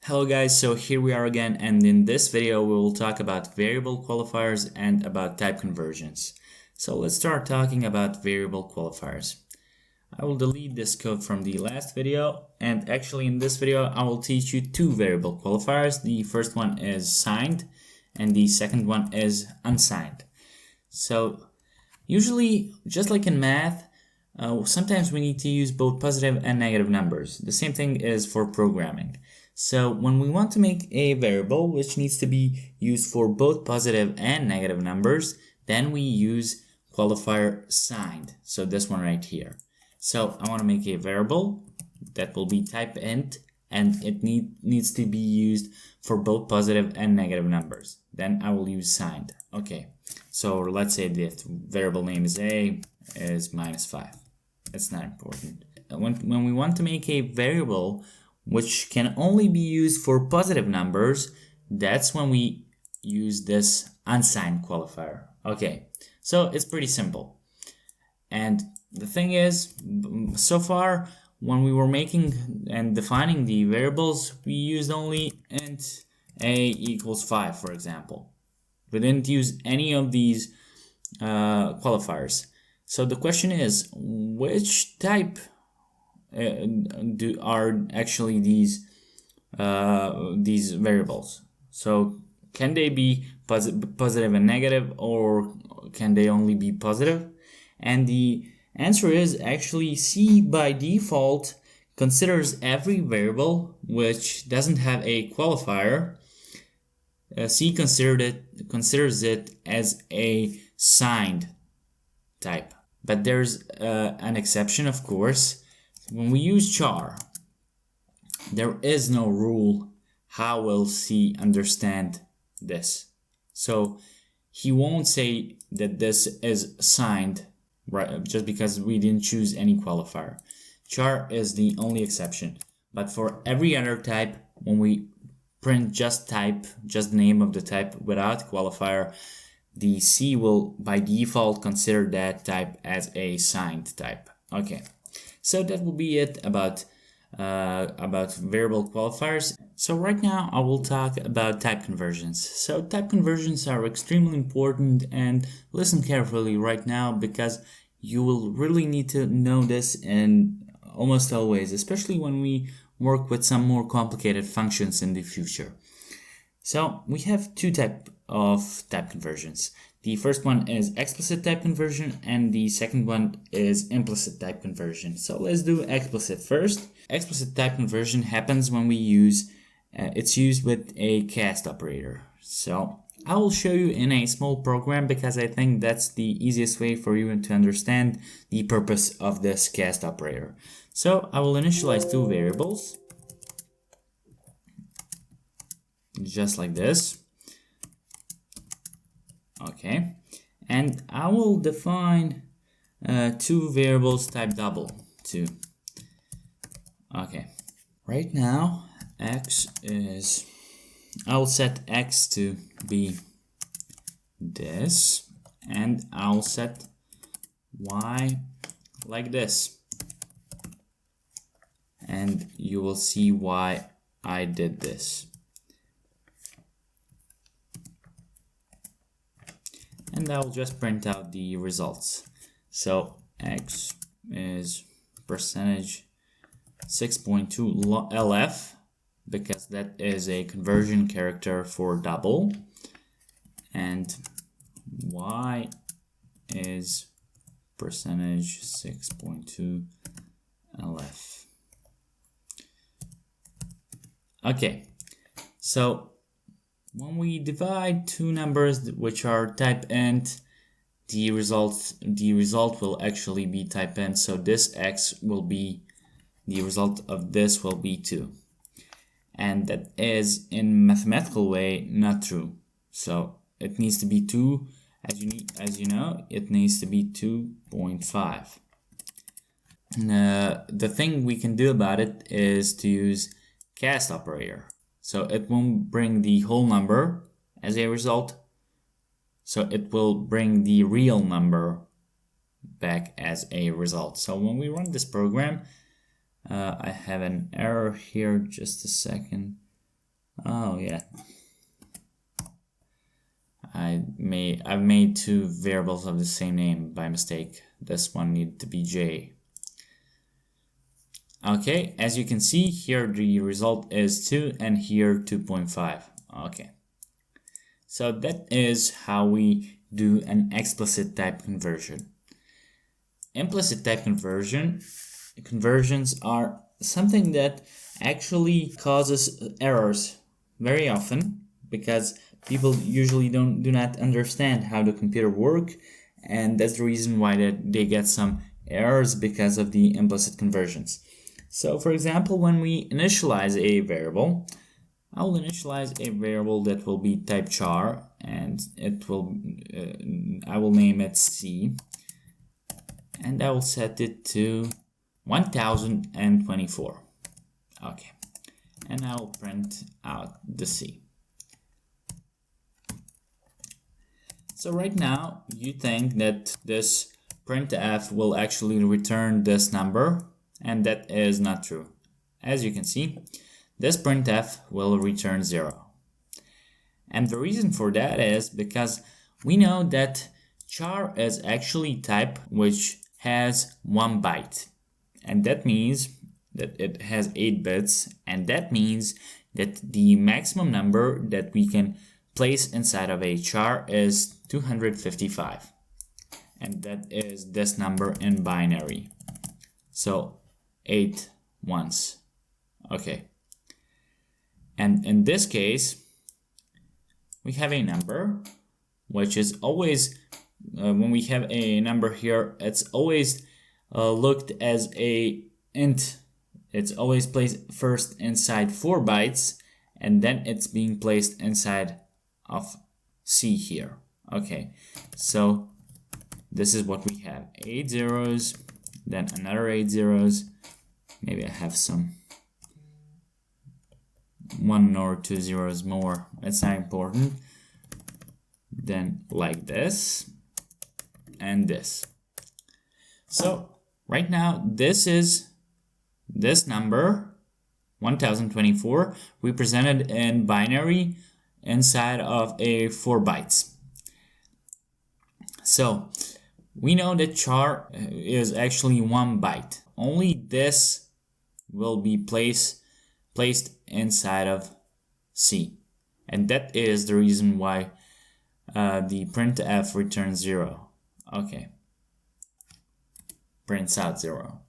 Hello guys, so here we are again, and in this video we will talk about variable qualifiers and about type conversions. So let's start talking about variable qualifiers. I will delete this code from the last video, and actually in this video I will teach you two variable qualifiers. The first one is signed and the second one is unsigned. So usually, just like in math, sometimes we need to use both positive and negative numbers. The same thing is for programming. So when we want to make a variable which needs to be used for both positive and negative numbers, then we use qualifier signed. So this one right here. So I want to make a variable that will be type int, and it needs to be used for both positive and negative numbers. Then I will use signed. Okay, so let's say the variable name is a is -5. It's not important. When we want to make a variable which can only be used for positive numbers, that's when we use this unsigned qualifier. Okay, so it's pretty simple. And the thing is, so far, when we were making and defining the variables, we used only int a equals 5, for example. We didn't use any of these qualifiers. So the question is, which type are actually these variables? So can they be positive and negative, or can they only be positive? And the answer is actually C by default considers every variable which doesn't have a qualifier. C considers it as a signed type. But there's an exception, of course. When we use char, there is no rule how will C understand this. So he won't say that this is signed, right, just because we didn't choose any qualifier. Char is the only exception. But for every other type, when we print just type, just the name of the type without qualifier, the C will by default consider that type as a signed type. Okay. So that will be it about variable qualifiers. So right now I will talk about type conversions. So type conversions are extremely important, and listen carefully right now because you will really need to know this in almost always, especially when we work with some more complicated functions in the future. So we have two types of type conversions. The first one is explicit type conversion, and the second one is implicit type conversion. So let's do explicit first. Explicit type conversion happens when we use, it's used with a cast operator. So I will show you in a small program because I think that's the easiest way for you to understand the purpose of this cast operator. So I will initialize two variables, just like this. Okay, and I will define two variables type double too. Okay, right now x is, I'll set x to be this, and I'll set y like this, and you will see why I did this. And I'll just print out the results. So x is percentage 6.2 LF, because that is a conversion character for double, and y is percentage 6.2 LF. Okay, so when we divide two numbers which are type int, the result will actually be type int. So this x will be, the result of this will be 2. And that is, in mathematical way, not true. So it needs to be 2, as you know, it needs to be 2.5. The thing we can do about it is to use cast operator. So it won't bring the whole number as a result. So it will bring the real number back as a result. So when we run this program, I have an error here, just a second. Oh yeah, I've made two variables of the same name by mistake. This one needed to be J. Okay, as you can see here, the result is 2 and here 2.5. Okay, so that is how we do an explicit type conversion. Implicit type conversions are something that actually causes errors very often because people usually do not understand how the computer works, and that's the reason why they get some errors because of the implicit conversions. So for example, when we initialize a variable, I will initialize a variable that will be type char, and it will I will name it C, and I will set it to 1024. Okay, and I will print out the C. So right now you think that this printf will actually return this number, and that is not true. As you can see, this printf will return 0. And the reason for that is because we know that char is actually type which has 1 byte. And that means that it has 8 bits, and that means that the maximum number that we can place inside of a char is 255. And that is this number in binary. So 8 ones. Okay. And in this case, we have a number which is always, when we have a number here, it's always looked as a int. It's always placed first inside 4 bytes, and then it's being placed inside of C here. Okay, so this is what we have: 8 zeros, then another 8 zeros. Maybe I have some 1 or 2 zeros more. It's not important. Then like this and this. So right now this number 1024 represented in binary inside of a 4 bytes. So we know that char is actually 1 byte. Only this will be placed inside of C, and that is the reason why the printf returns 0. Okay, prints out 0.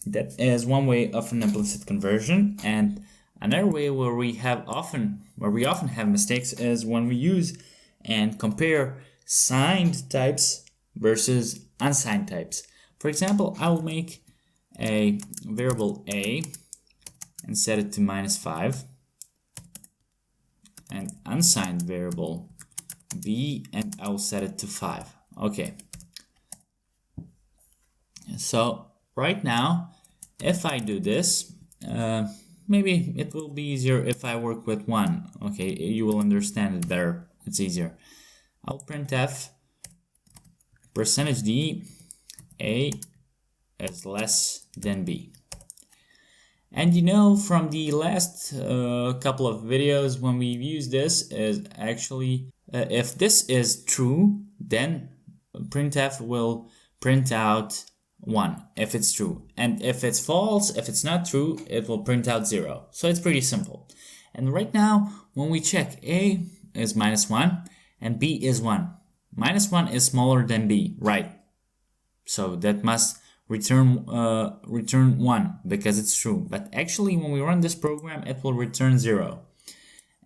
That is one way of an implicit conversion, and another way where we often have mistakes is when we use and compare signed types versus unsigned types. For example, I will make a variable a and set it to -5, and unsigned variable b, and I will set it to 5. Okay, so right now if I do this, maybe it will be easier if I work with 1. Okay, you will understand it better, it's easier. I'll printf %d a is less than b. And you know, from the last couple of videos, when we've used this, is actually if this is true, then printf will print out 1 if it's true, and if it's false, if it's not true, it will print out 0. So it's pretty simple. And right now when we check, a is -1 and b is 1. -1 is smaller than b, right? So that must return 1 because it's true. But actually when we run this program, it will return 0.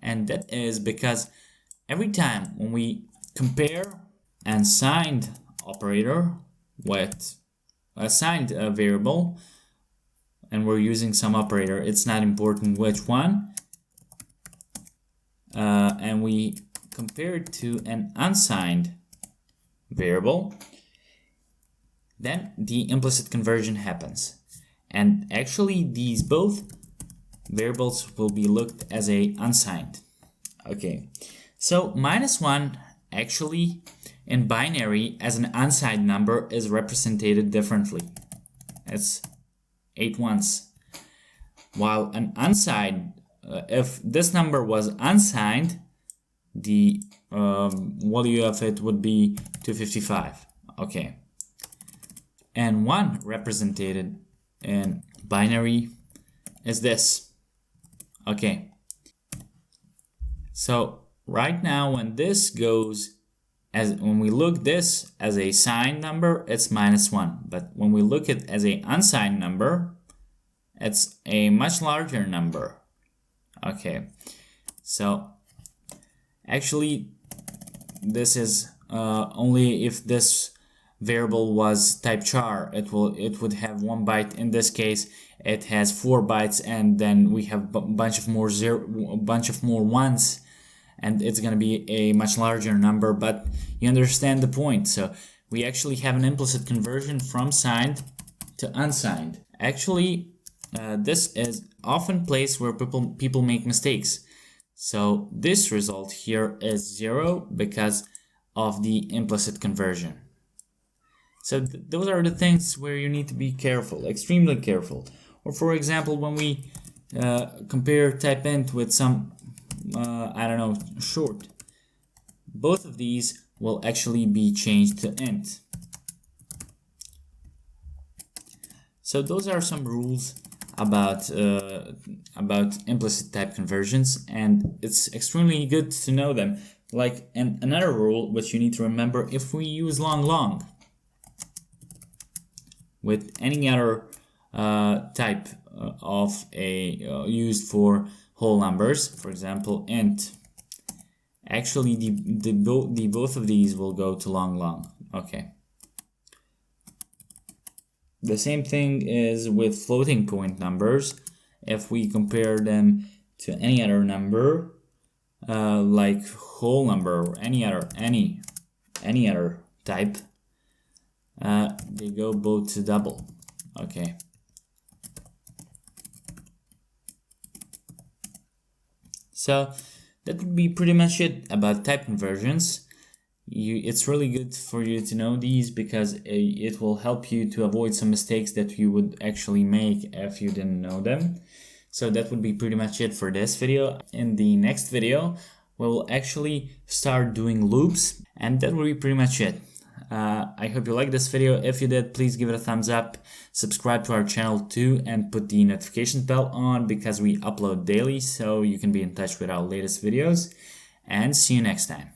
And that is because every time when we compare an signed operator with a signed variable, and we're using some operator, it's not important which one, and we compare it to an unsigned variable, then the implicit conversion happens. And actually these both variables will be looked as a unsigned. Okay, so -1 actually in binary as an unsigned number is represented differently. It's 8 ones, while an unsigned if this number was unsigned, the value of it would be 255. Okay. And 1 represented in binary is this. Okay. So right now when this goes when we look this as a signed number, it's -1. But when we look at it as a unsigned number, it's a much larger number. Okay. So actually this is only if this variable was type char, it would have 1 byte. In this case it has 4 bytes, and then we have a bunch of more ones, and it's going to be a much larger number, but you understand the point. So we actually have an implicit conversion from signed to unsigned. Actually this is often place where people make mistakes. So this result here is 0 because of the implicit conversion. So those are the things where you need to be careful, extremely careful. Or for example, when we compare type int with some, I don't know, short, both of these will actually be changed to int. So those are some rules about implicit type conversions, and it's extremely good to know them. Like another rule which you need to remember: if we use long with any other type of a used for whole numbers, for example int, actually the both of these will go to long. Okay. The same thing is with floating point numbers. If we compare them to any other number, like whole number or any other type, they go both to double. Okay. So that would be pretty much it about type conversions. It's really good for you to know these, because it will help you to avoid some mistakes that you would actually make if you didn't know them. So that would be pretty much it for this video. In the next video, we'll actually start doing loops, and that will be pretty much it. I hope you liked this video. If you did, please give it a thumbs up, subscribe to our channel too, and put the notification bell on, because we upload daily, so you can be in touch with our latest videos. And see you next time.